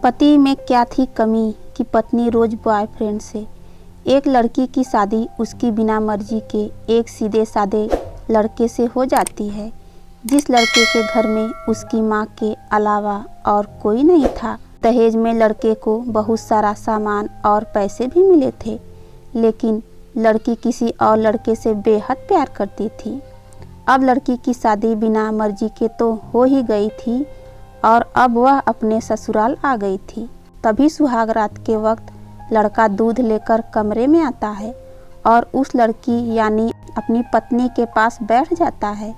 पति में क्या थी कमी कि पत्नी रोज बॉयफ्रेंड से। एक लड़की की शादी उसकी बिना मर्जी के एक सीधे साधे लड़के से हो जाती है, जिस लड़के के घर में उसकी माँ के अलावा और कोई नहीं था। दहेज में लड़के को बहुत सारा सामान और पैसे भी मिले थे, लेकिन लड़की किसी और लड़के से बेहद प्यार करती थी। अब लड़की की शादी बिना मर्जी के तो हो ही गई थी और अब वह अपने ससुराल आ गई थी। तभी सुहाग रात के वक्त लड़का दूध लेकर कमरे में आता है और उस लड़की यानी अपनी पत्नी के पास बैठ जाता है।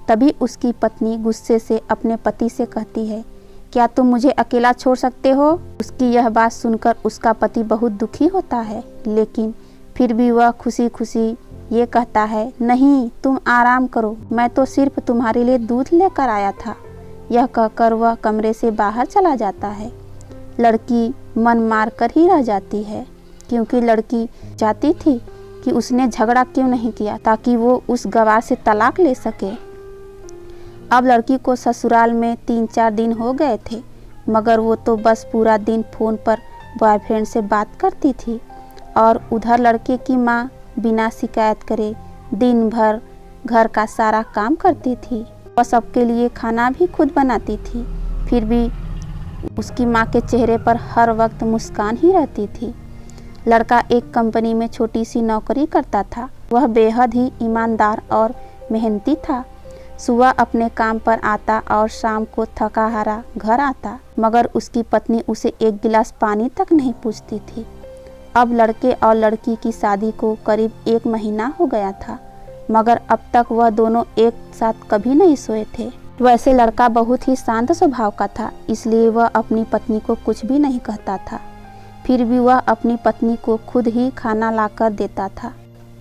तभी उसकी पत्नी गुस्से से अपने पति से कहती है, क्या तुम मुझे अकेला छोड़ सकते हो? उसकी यह बात सुनकर उसका पति बहुत दुखी होता है, लेकिन फिर भी वह खुशी खुशी ये कहता है, नहीं तुम आराम करो, मैं तो सिर्फ तुम्हारे लिए दूध लेकर आया था। यह कहकर वह कमरे से बाहर चला जाता है। लड़की मन मार कर ही रह जाती है, क्योंकि लड़की चाहती थी कि उसने झगड़ा क्यों नहीं किया ताकि वो उस गवार से तलाक ले सके। अब लड़की को ससुराल में 3-4 दिन हो गए थे, मगर वो तो बस पूरा दिन फ़ोन पर बॉयफ्रेंड से बात करती थी और उधर लड़के की माँ बिना शिकायत करे दिन भर घर का सारा काम करती थी। वह सबके लिए खाना भी खुद बनाती थी, फिर भी उसकी माँ के चेहरे पर हर वक्त मुस्कान ही रहती थी। लड़का एक कंपनी में छोटी सी नौकरी करता था। वह बेहद ही ईमानदार और मेहनती था। सुबह अपने काम पर आता और शाम को थका हारा घर आता, मगर उसकी पत्नी उसे एक गिलास पानी तक नहीं पूछती थी। अब लड़के और लड़की की शादी को करीब 1 महीना हो गया था, मगर अब तक वह दोनों एक साथ कभी नहीं सोए थे। वैसे लड़का बहुत ही शांत स्वभाव का था, इसलिए वह अपनी पत्नी को कुछ भी नहीं कहता था। फिर भी वह अपनी पत्नी को खुद ही खाना लाकर देता था,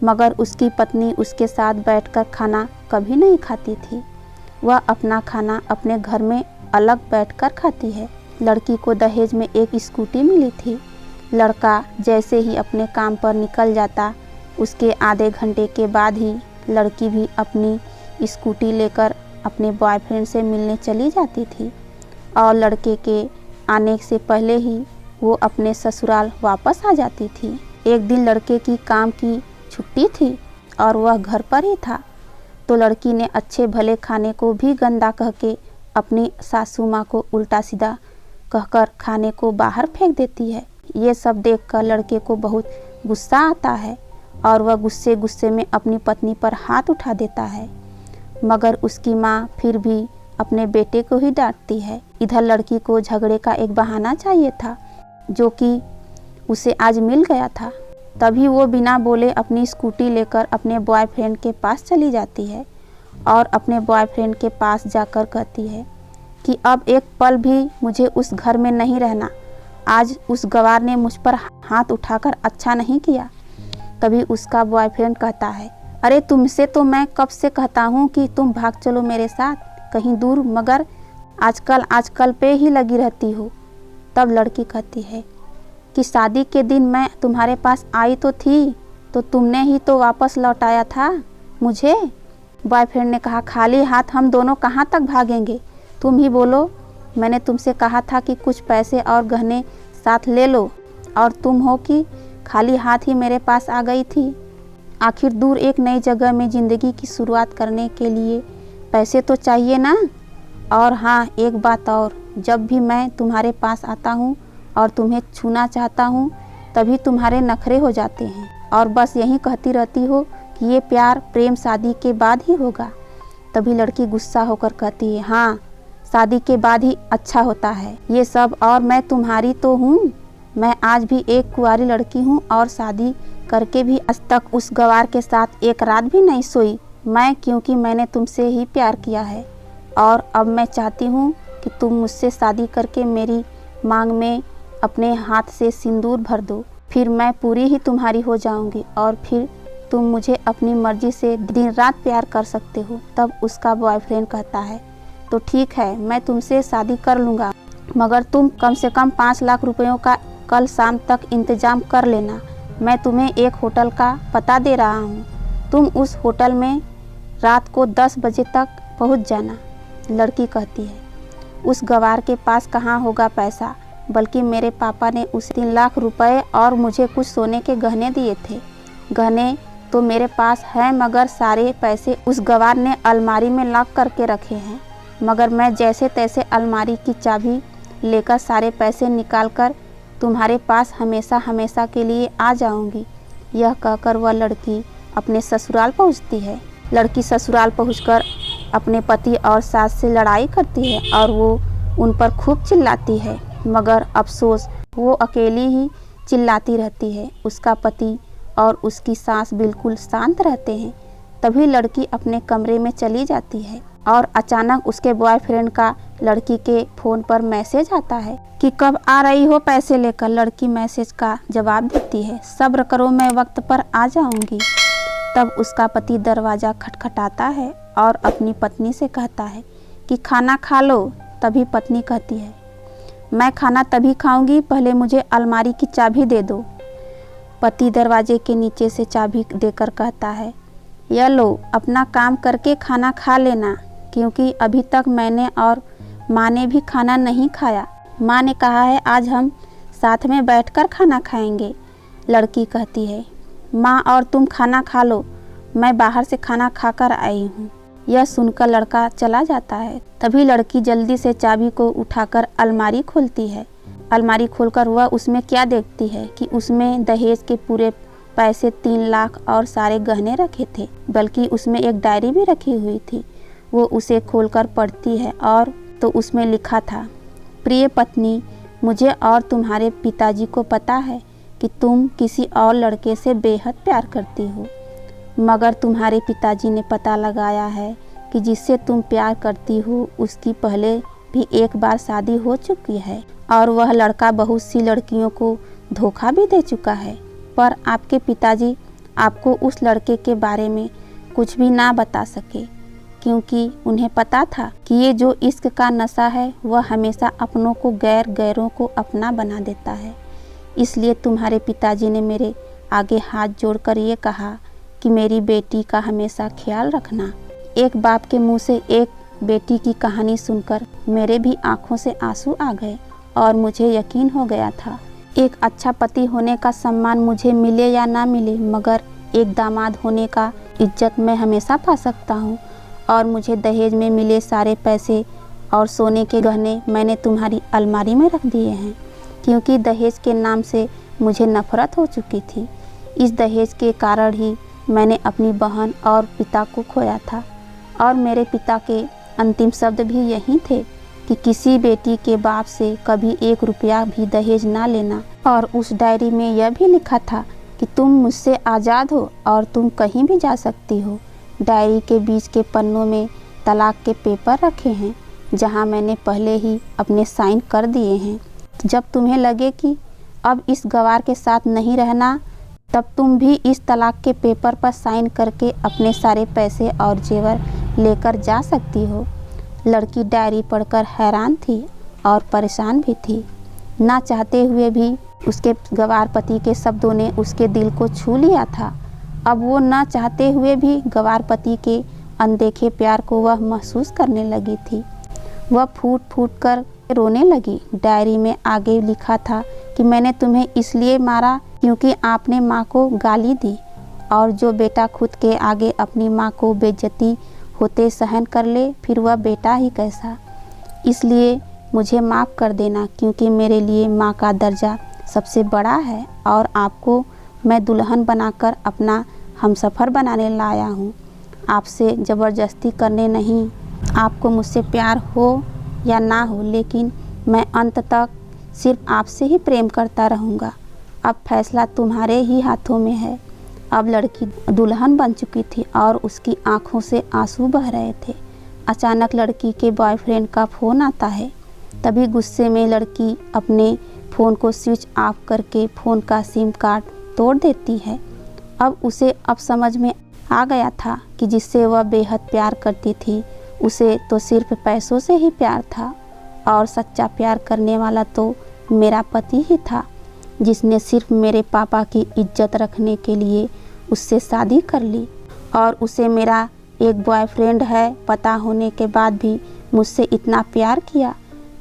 मगर उसकी पत्नी उसके साथ बैठकर खाना कभी नहीं खाती थी। वह अपना खाना अपने घर में अलग बैठकर खाती है। लड़की को दहेज में एक स्कूटी मिली थी। लड़का जैसे ही अपने काम पर निकल जाता, उसके आधे घंटे के बाद ही लड़की भी अपनी स्कूटी लेकर अपने बॉयफ्रेंड से मिलने चली जाती थी और लड़के के आने से पहले ही वो अपने ससुराल वापस आ जाती थी। एक दिन लड़के की काम की छुट्टी थी और वह घर पर ही था, तो लड़की ने अच्छे भले खाने को भी गंदा कह के अपनी सासू माँ को उल्टा सीधा कहकर खाने को बाहर फेंक देती है। ये सब देखकर लड़के को बहुत गुस्सा आता है और वह गुस्से गुस्से में अपनी पत्नी पर हाथ उठा देता है, मगर उसकी माँ फिर भी अपने बेटे को ही डांटती है। इधर लड़की को झगड़े का एक बहाना चाहिए था, जो कि उसे आज मिल गया था। तभी वो बिना बोले अपनी स्कूटी लेकर अपने बॉयफ्रेंड के पास चली जाती है और अपने बॉयफ्रेंड के पास जाकर कहती है कि अब एक पल भी मुझे उस घर में नहीं रहना। आज उस गवार ने मुझ पर हाथ उठाकर अच्छा नहीं किया। तभी उसका बॉयफ्रेंड कहता है, अरे तुमसे तो मैं कब से कहता हूँ कि तुम भाग चलो मेरे साथ कहीं दूर, मगर आजकल पे ही लगी रहती हो। तब लड़की कहती है कि शादी के दिन मैं तुम्हारे पास आई तो थी, तो तुमने ही तो वापस लौटाया था मुझे। बॉयफ्रेंड ने कहा, खाली हाथ हम दोनों कहाँ तक भागेंगे, तुम ही बोलो। मैंने तुमसे कहा था कि कुछ पैसे और गहने साथ ले लो, और तुम हो कि खाली हाथ ही मेरे पास आ गई थी। आखिर दूर एक नई जगह में ज़िंदगी की शुरुआत करने के लिए पैसे तो चाहिए ना। और हाँ, एक बात और, जब भी मैं तुम्हारे पास आता हूँ और तुम्हें छूना चाहता हूँ, तभी तुम्हारे नखरे हो जाते हैं और बस यही कहती रहती हो कि ये प्यार प्रेम शादी के बाद ही होगा। तभी लड़की गुस्सा होकर कहती है, हाँ शादी के बाद ही अच्छा होता है ये सब, और मैं तुम्हारी तो हूँ। मैं आज भी एक कुंवारी लड़की हूँ और शादी करके भी आज तक उस गवार के साथ एक रात भी नहीं सोई मैं, क्योंकि मैंने तुमसे ही प्यार किया है और अब मैं चाहती हूँ कि तुम मुझसे शादी करके मेरी मांग में अपने हाथ से सिंदूर भर दो, फिर मैं पूरी ही तुम्हारी हो जाऊंगी और फिर तुम मुझे अपनी मर्जी से दिन रात प्यार कर सकते हो। तब उसका बॉयफ्रेंड कहता है, तो ठीक है, मैं तुमसे शादी कर लूँगा, मगर तुम कम से कम 5 लाख रुपयों का कल शाम तक इंतजाम कर लेना। मैं तुम्हें एक होटल का पता दे रहा हूँ, तुम उस होटल में रात को 10 बजे तक पहुँच जाना। लड़की कहती है, उस गवार के पास कहाँ होगा पैसा, बल्कि मेरे पापा ने उसे 3 लाख रुपए और मुझे कुछ सोने के गहने दिए थे। गहने तो मेरे पास है, मगर सारे पैसे उस गवार ने अलमारी में लॉक करके रखे हैं। मगर मैं जैसे तैसे अलमारी की चाबी लेकर सारे पैसे निकालकर तुम्हारे पास हमेशा हमेशा के लिए आ जाऊंगी। यह कहकर वह लड़की अपने ससुराल पहुंचती है। लड़की ससुराल पहुंचकर अपने पति और सास से लड़ाई करती है और वो उन पर खूब चिल्लाती है, मगर अफसोस वो अकेली ही चिल्लाती रहती है। उसका पति और उसकी सास बिल्कुल शांत रहते हैं। तभी लड़की अपने कमरे में चली जाती है और अचानक उसके बॉयफ्रेंड का लड़की के फ़ोन पर मैसेज आता है कि कब आ रही हो पैसे लेकर। लड़की मैसेज का जवाब देती है, सब्र करो, मैं वक्त पर आ जाऊंगी। तब उसका पति दरवाज़ा खटखटाता है और अपनी पत्नी से कहता है कि खाना खा लो। तभी पत्नी कहती है, मैं खाना तभी खाऊंगी, पहले मुझे अलमारी की चाबी दे दो। पति दरवाजे के नीचे से चाबी देकर कहता है, यह लो, अपना काम करके खाना खा लेना, क्योंकि अभी तक मैंने और माँ ने भी खाना नहीं खाया। माँ ने कहा है आज हम साथ में बैठकर खाना खाएंगे। लड़की कहती है, माँ और तुम खाना खा लो, मैं बाहर से खाना खाकर आई हूँ। यह सुनकर लड़का चला जाता है। तभी लड़की जल्दी से चाबी को उठाकर अलमारी खोलती है। अलमारी खोलकर वह उसमें क्या देखती है कि उसमें दहेज के पूरे पैसे 3 लाख और सारे गहने रखे थे, बल्कि उसमें एक डायरी भी रखी हुई थी। वो उसे खोलकर पढ़ती है और तो उसमें लिखा था, प्रिय पत्नी, मुझे और तुम्हारे पिताजी को पता है कि तुम किसी और लड़के से बेहद प्यार करती हो, मगर तुम्हारे पिताजी ने पता लगाया है कि जिससे तुम प्यार करती हो उसकी पहले भी एक बार शादी हो चुकी है और वह लड़का बहुत सी लड़कियों को धोखा भी दे चुका है। पर आपके पिताजी आपको उस लड़के के बारे में कुछ भी ना बता सके, क्योंकि उन्हें पता था कि ये जो इश्क का नशा है वह हमेशा अपनों को गैरों को अपना बना देता है। इसलिए तुम्हारे पिताजी ने मेरे आगे हाथ जोड़कर ये कहा कि मेरी बेटी का हमेशा ख्याल रखना। एक बाप के मुंह से एक बेटी की कहानी सुनकर मेरे भी आंखों से आंसू आ गए और मुझे यकीन हो गया था एक अच्छा पति होने का सम्मान मुझे मिले या ना मिले, मगर एक दामाद होने का इज्जत मैं हमेशा पा सकता हूँ। और मुझे दहेज में मिले सारे पैसे और सोने के गहने मैंने तुम्हारी अलमारी में रख दिए हैं, क्योंकि दहेज के नाम से मुझे नफरत हो चुकी थी। इस दहेज के कारण ही मैंने अपनी बहन और पिता को खोया था और मेरे पिता के अंतिम शब्द भी यही थे कि किसी बेटी के बाप से कभी 1 रुपया भी दहेज ना लेना। और उस डायरी में यह भी लिखा था कि तुम मुझसे आज़ाद हो और तुम कहीं भी जा सकती हो। डायरी के बीच के पन्नों में तलाक के पेपर रखे हैं, जहां मैंने पहले ही अपने साइन कर दिए हैं। जब तुम्हें लगे कि अब इस गवार के साथ नहीं रहना, तब तुम भी इस तलाक के पेपर पर साइन करके अपने सारे पैसे और जेवर लेकर जा सकती हो। लड़की डायरी पढ़कर हैरान थी और परेशान भी थी। ना चाहते हुए भी उसके गवार पति के शब्दों ने उसके दिल को छू लिया था। अब वो ना चाहते हुए भी गवार पति के अनदेखे प्यार को वह महसूस करने लगी थी। वह फूट फूट कर रोने लगी। डायरी में आगे लिखा था कि मैंने तुम्हें इसलिए मारा क्योंकि आपने माँ को गाली दी, और जो बेटा खुद के आगे अपनी माँ को बेइज्जती होते सहन कर ले, फिर वह बेटा ही कैसा। इसलिए मुझे माफ़ कर देना, क्योंकि मेरे लिए माँ का दर्जा सबसे बड़ा है और आपको मैं दुल्हन बनाकर अपना हमसफ़र बनाने लाया हूँ। आपसे ज़बरदस्ती करने नहीं। आपको मुझसे प्यार हो या ना हो, लेकिन मैं अंत तक सिर्फ आपसे ही प्रेम करता रहूँगा। अब फैसला तुम्हारे ही हाथों में है। अब लड़की दुल्हन बन चुकी थी और उसकी आंखों से आंसू बह रहे थे। अचानक लड़की के बॉयफ्रेंड का फ़ोन आता है। तभी गुस्से में लड़की अपने फ़ोन को स्विच ऑफ करके फ़ोन का सिम कार्ड तोड़ देती है। अब उसे समझ में आ गया था कि जिससे वह बेहद प्यार करती थी, उसे तो सिर्फ पैसों से ही प्यार था, और सच्चा प्यार करने वाला तो मेरा पति ही था, जिसने सिर्फ मेरे पापा की इज्जत रखने के लिए उससे शादी कर ली। और उसे मेरा एक बॉयफ्रेंड है पता होने के बाद भी मुझसे इतना प्यार किया।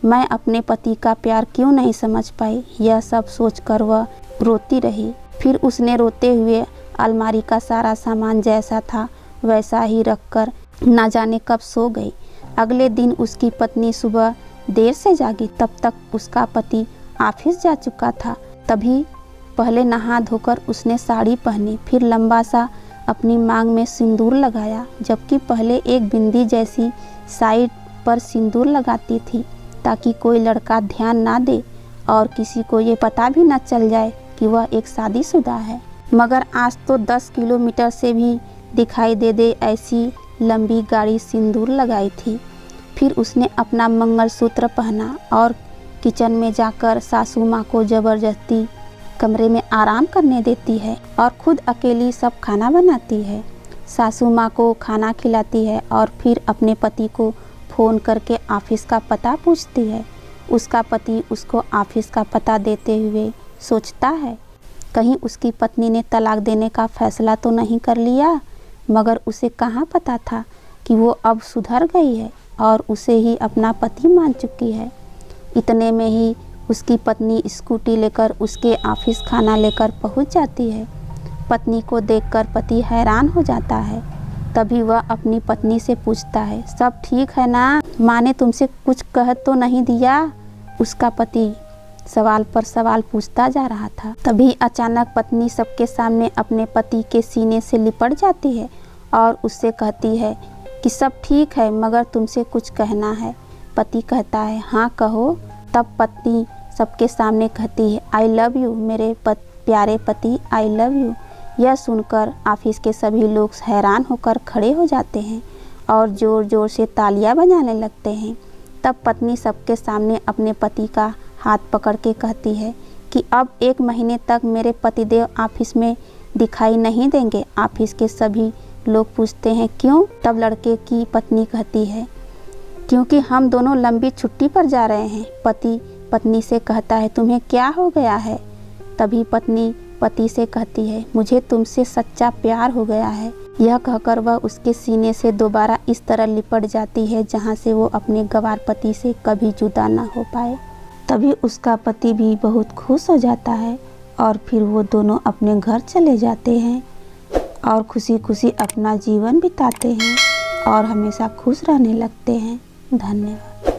मैं अपने पति का प्यार क्यों नहीं समझ पाई। यह सब सोचकर वह रोती रही। फिर उसने रोते हुए अलमारी का सारा सामान जैसा था वैसा ही रखकर ना जाने कब सो गई। अगले दिन उसकी पत्नी सुबह देर से जागी। तब तक उसका पति ऑफिस जा चुका था। तभी पहले नहा धोकर उसने साड़ी पहनी, फिर लंबा सा अपनी मांग में सिंदूर लगाया, जबकि पहले एक बिंदी जैसी साइड पर सिंदूर लगाती थी ताकि कोई लड़का ध्यान ना दे और किसी को ये पता भी न चल जाए कि वह एक शादीशुदा है। मगर आज तो 10 किलोमीटर से भी दिखाई दे ऐसी लंबी गाड़ी सिंदूर लगाई थी। फिर उसने अपना मंगलसूत्र पहना और किचन में जाकर सासू माँ को ज़बरदस्ती कमरे में आराम करने देती है और खुद अकेली सब खाना बनाती है। सासू माँ को खाना खिलाती है और फिर अपने पति को फ़ोन करके ऑफिस का पता पूछती है। उसका पति उसको ऑफिस का पता देते हुए सोचता है कहीं उसकी पत्नी ने तलाक देने का फैसला तो नहीं कर लिया। मगर उसे कहाँ पता था कि वो अब सुधर गई है और उसे ही अपना पति मान चुकी है। इतने में ही उसकी पत्नी स्कूटी लेकर उसके ऑफिस खाना लेकर पहुंच जाती है। पत्नी को देखकर पति हैरान हो जाता है। तभी वह अपनी पत्नी से पूछता है, सब ठीक है ना? माँ ने तुमसे कुछ कह तो नहीं दिया? उसका पति सवाल पर सवाल पूछता जा रहा था। तभी अचानक पत्नी सबके सामने अपने पति के सीने से लिपट जाती है और उससे कहती है कि सब ठीक है मगर तुमसे कुछ कहना है। पति कहता है, हाँ कहो। तब पत्नी सबके सामने कहती है, आई लव यू मेरे प्यारे पति, आई लव यू। यह सुनकर ऑफिस के सभी लोग हैरान होकर खड़े हो जाते हैं और ज़ोर ज़ोर से तालियां बजाने लगते हैं। तब पत्नी सबके सामने अपने पति का हाथ पकड़ के कहती है कि अब 1 महीने तक मेरे पतिदेव ऑफिस में दिखाई नहीं देंगे। ऑफिस के सभी लोग पूछते हैं क्यों? तब लड़के की पत्नी कहती है, क्योंकि हम दोनों लंबी छुट्टी पर जा रहे हैं। पति पत्नी से कहता है, तुम्हें क्या हो गया है? तभी पत्नी पति से कहती है, मुझे तुमसे सच्चा प्यार हो गया है। यह कहकर वह उसके सीने से दोबारा इस तरह लिपट जाती है जहां से वो अपने गंवार पति से कभी जुदा ना हो पाए। तभी उसका पति भी बहुत खुश हो जाता है और फिर वो दोनों अपने घर चले जाते हैं और खुशी खुशी अपना जीवन बिताते हैं और हमेशा खुश रहने लगते हैं। धन्यवाद।